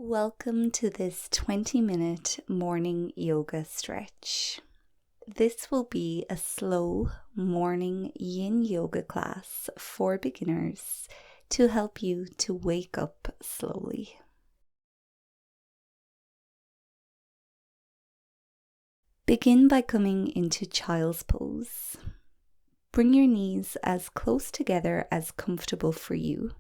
Welcome to this 20-minute morning yoga stretch. This will be a slow morning Yin Yoga class for beginners to help you to wake up slowly. Begin by coming into Child's Pose. Bring your knees as close together as comfortable for you.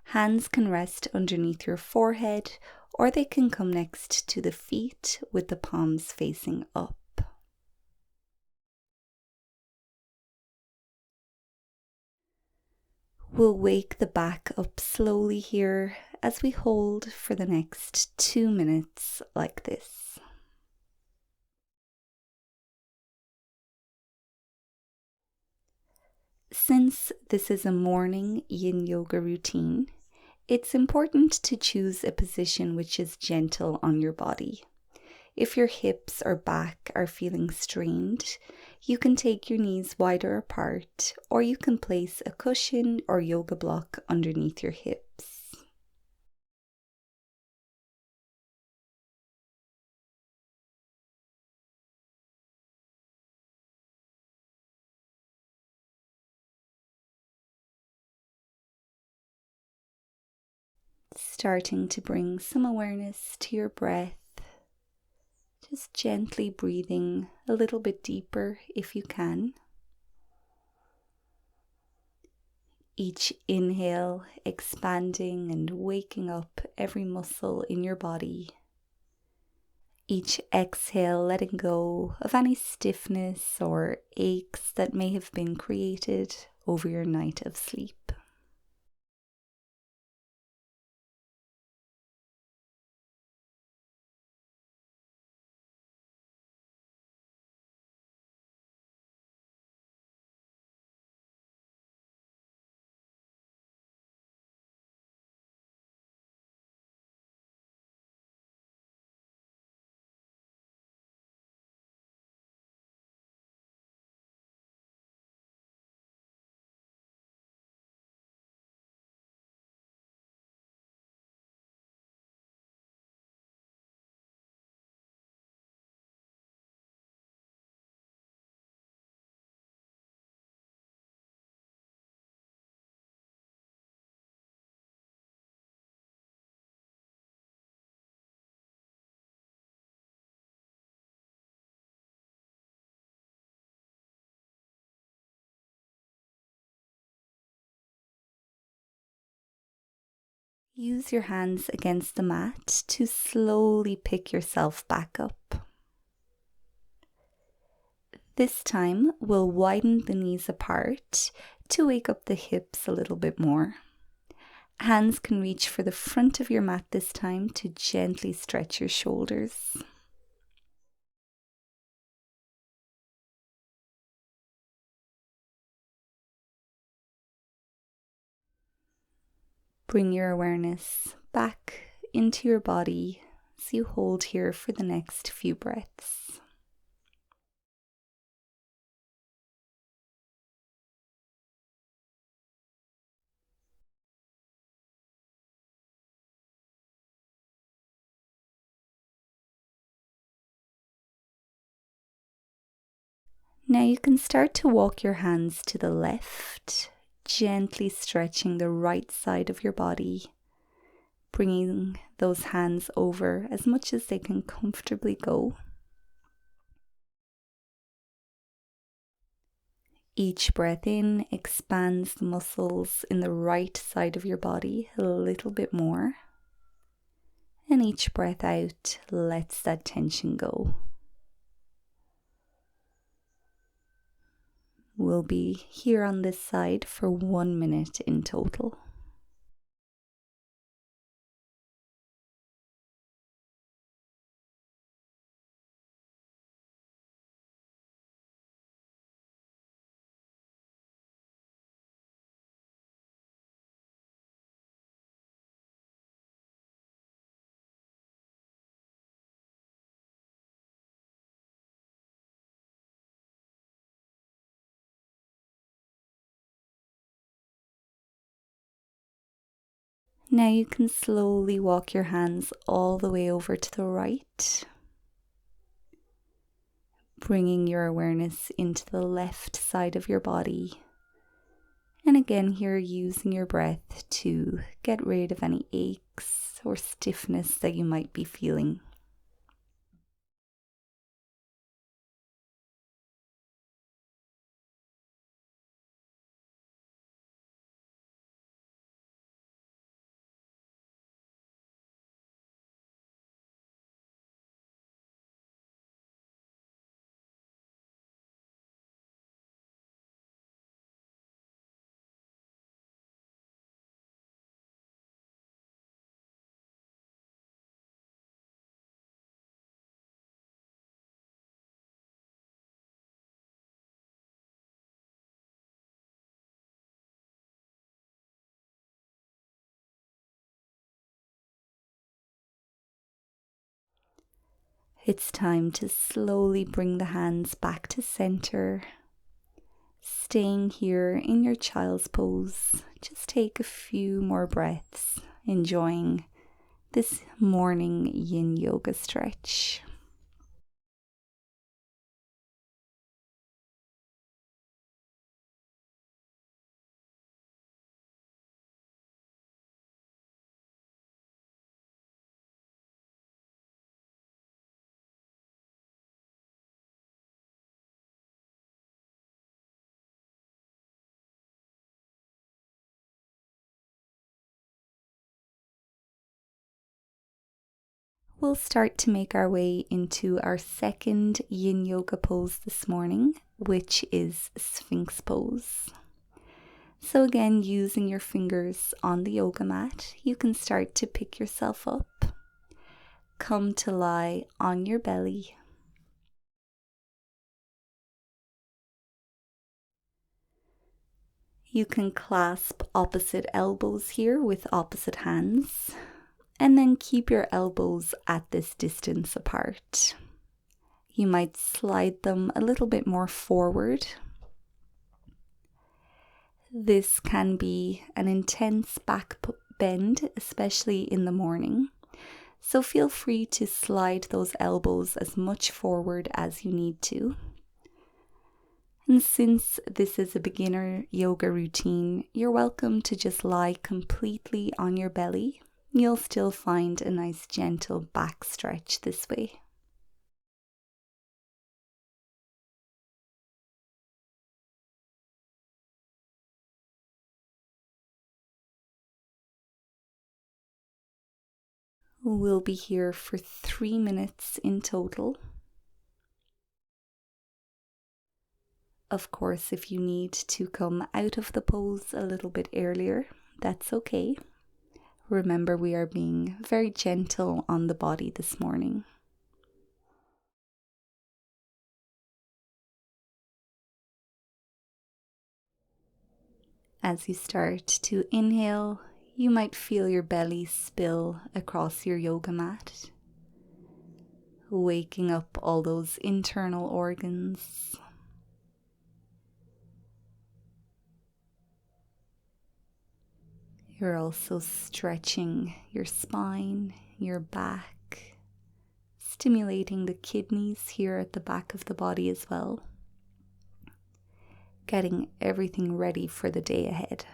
Hands can rest underneath your forehead, or they can come next to the feet with the palms facing up. We'll wake the back up slowly here as we hold for the next 2 minutes like this. Since this is a morning Yin Yoga routine, it's important to choose a position which is gentle on your body. If your hips or back are feeling strained, you can take your knees wider apart, or you can place a cushion or yoga block underneath your hips. Starting to bring some awareness to your breath. Just gently breathing a little bit deeper if you can. Each inhale expanding and waking up every muscle in your body. Each exhale letting go of any stiffness or aches that may have been created over your night of sleep. Use your hands against the mat to slowly pick yourself back up. This time, we'll widen the knees apart to wake up the hips a little bit more. Hands can reach for the front of your mat this time to gently stretch your shoulders. Bring your awareness back into your body as you hold here for the next few breaths. Now you can start to walk your hands to the left, gently stretching the right side of your body, bringing those hands over as much as they can comfortably go. Each breath in expands the muscles in the right side of your body a little bit more, and each breath out lets that tension go. We'll be here on this side for 1 minute in total. Now you can slowly walk your hands all the way over to the right, bringing your awareness into the left side of your body. And again, here using your breath to get rid of any aches or stiffness that you might be feeling. It's time to slowly bring the hands back to center. Staying here in your child's pose, just take a few more breaths, enjoying this morning Yin Yoga stretch. We'll start to make our way into our second Yin Yoga pose this morning, which is Sphinx Pose. So again, using your fingers on the yoga mat, you can start to pick yourself up. Come to lie on your belly. You can clasp opposite elbows here with opposite hands, and then keep your elbows at this distance apart. You might slide them a little bit more forward. This can be an intense back bend, especially in the morning. So feel free to slide those elbows as much forward as you need to. And since this is a beginner yoga routine, you're welcome to just lie completely on your belly. You'll still find a nice gentle back stretch this way. We'll be here for 3 minutes in total. Of course, if you need to come out of the pose a little bit earlier, that's okay. Remember, we are being very gentle on the body this morning. As you start to inhale, you might feel your belly spill across your yoga mat, waking up all those internal organs. You're also stretching your spine, your back, stimulating the kidneys here at the back of the body as well, getting everything ready for the day ahead.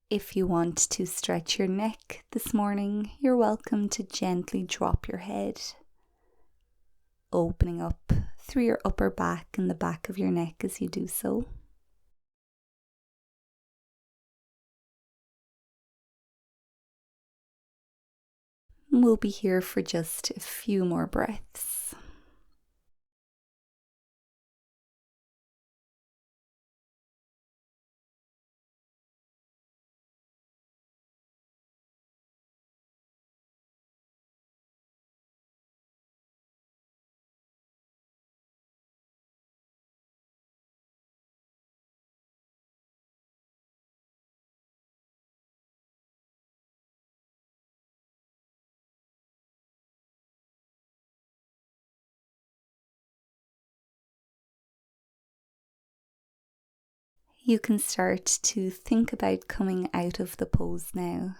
If you want to stretch your neck this morning, you're welcome to gently drop your head, opening up through your upper back and the back of your neck as you do so. We'll be here for just a few more breaths. You can start to think about coming out of the pose now.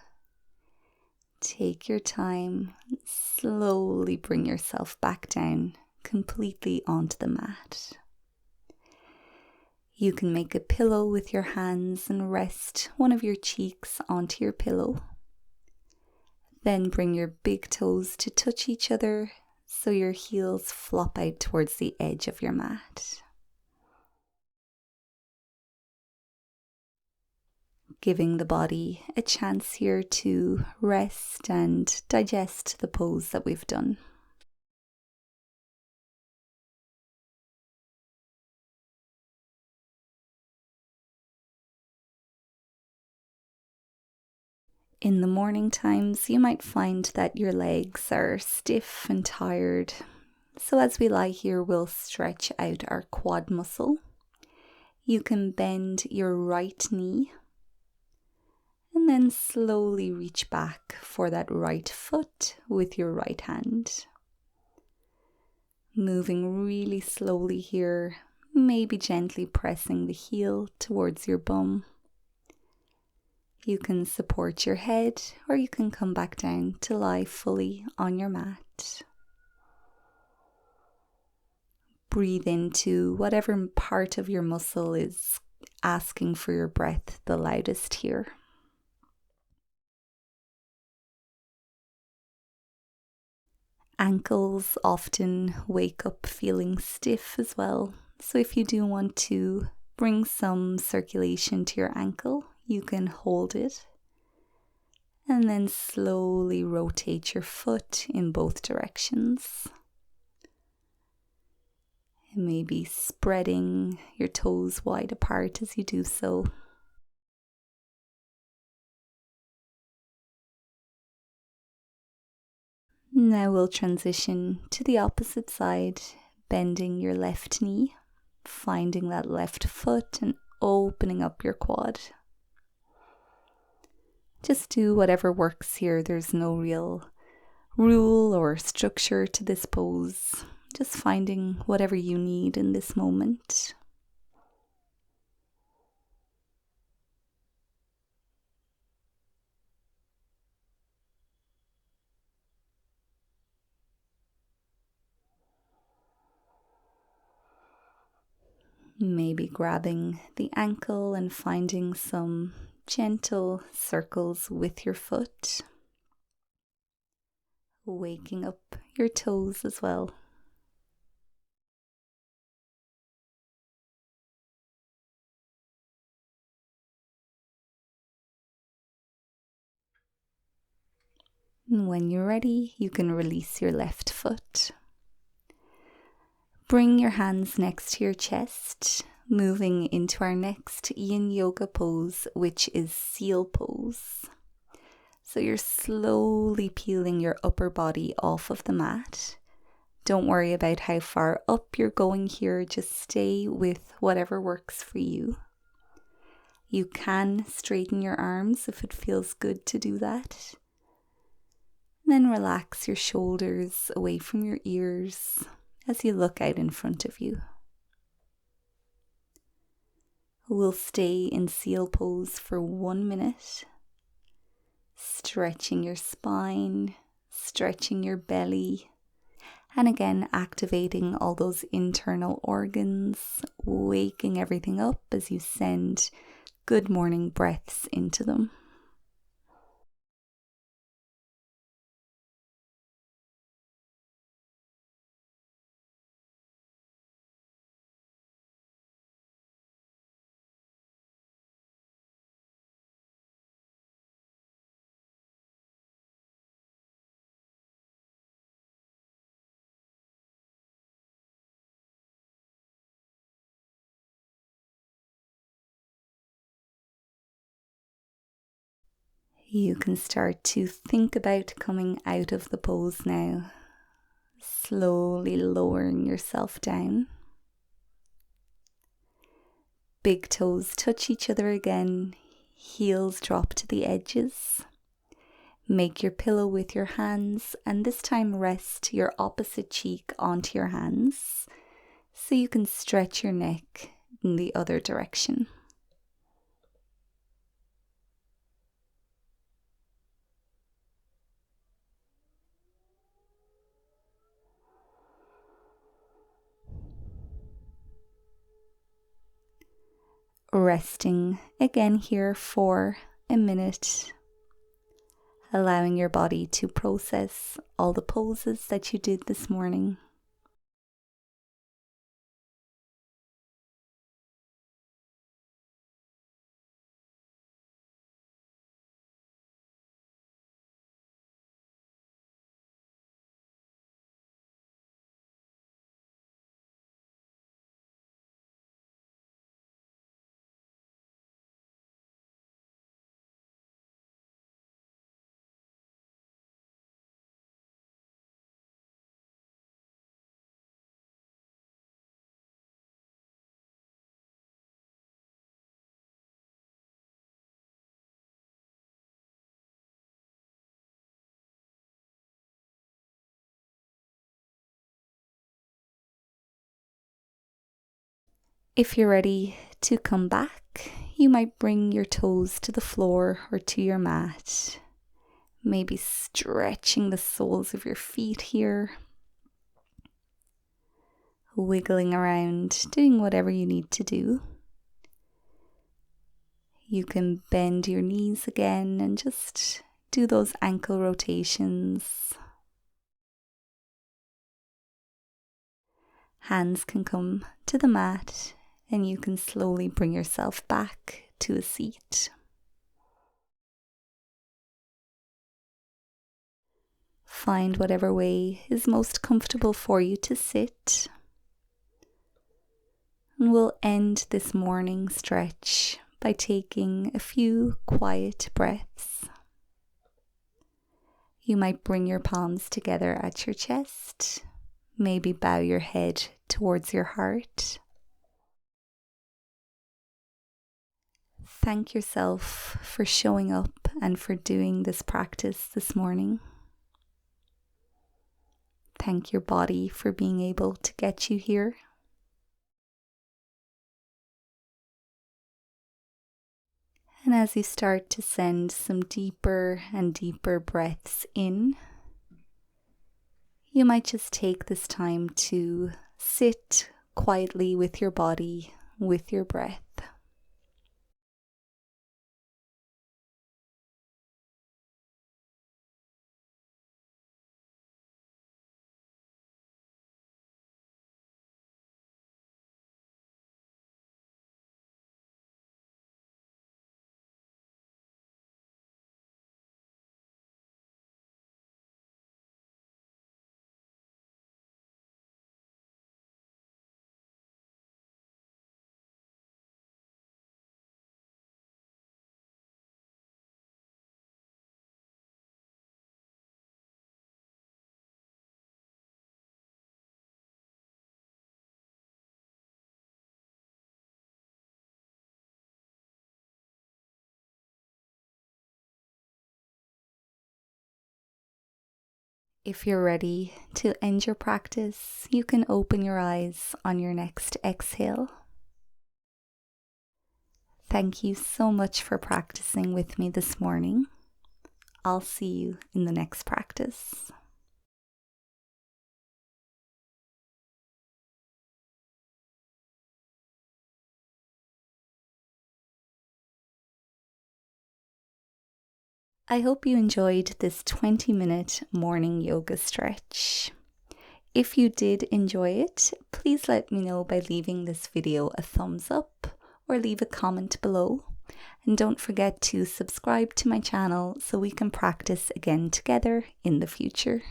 Take your time, slowly bring yourself back down, completely onto the mat. You can make a pillow with your hands and rest one of your cheeks onto your pillow. Then bring your big toes to touch each other so your heels flop out towards the edge of your mat. Giving the body a chance here to rest and digest the pose that we've done. In the morning times, you might find that your legs are stiff and tired. So as we lie here, we'll stretch out our quad muscle. You can bend your right knee and then slowly reach back for that right foot with your right hand. Moving really slowly here, maybe gently pressing the heel towards your bum. You can support your head or you can come back down to lie fully on your mat. Breathe into whatever part of your muscle is asking for your breath the loudest here. Ankles often wake up feeling stiff as well, so if you do want to bring some circulation to your ankle, you can hold it and then slowly rotate your foot in both directions. And maybe spreading your toes wide apart as you do so. Now we'll transition to the opposite side, bending your left knee, finding that left foot and opening up your quad. Just do whatever works here. There's no real rule or structure to this pose. Just finding whatever you need in this moment. Maybe grabbing the ankle and finding some gentle circles with your foot. Waking up your toes as well. And when you're ready, you can release your left foot. Bring your hands next to your chest, moving into our next Yin Yoga pose, which is seal pose. So you're slowly peeling your upper body off of the mat. Don't worry about how far up you're going here, just stay with whatever works for you. You can straighten your arms if it feels good to do that. Then relax your shoulders away from your ears as you look out in front of you. We'll stay in seal pose for 1 minute, stretching your spine, stretching your belly, and again activating all those internal organs, waking everything up as you send good morning breaths into them. You can start to think about coming out of the pose now, slowly lowering yourself down. Big toes touch each other again, heels drop to the edges. Make your pillow with your hands and this time rest your opposite cheek onto your hands so you can stretch your neck in the other direction. Resting again here for a minute, allowing your body to process all the poses that you did this morning. If you're ready to come back, you might bring your toes to the floor or to your mat, maybe stretching the soles of your feet here, wiggling around, doing whatever you need to do. You can bend your knees again and just do those ankle rotations. Hands can come to the mat and you can slowly bring yourself back to a seat. Find whatever way is most comfortable for you to sit. And we'll end this morning stretch by taking a few quiet breaths. You might bring your palms together at your chest, maybe bow your head towards your heart. Thank yourself for showing up and for doing this practice this morning. Thank your body for being able to get you here. And as you start to send some deeper and deeper breaths in, you might just take this time to sit quietly with your body, with your breath. If you're ready to end your practice, you can open your eyes on your next exhale. Thank you so much for practicing with me this morning. I'll see you in the next practice. I hope you enjoyed this 20-minute morning yoga stretch. If you did enjoy it, please let me know by leaving this video a thumbs up or leave a comment below. And don't forget to subscribe to my channel so we can practice again together in the future.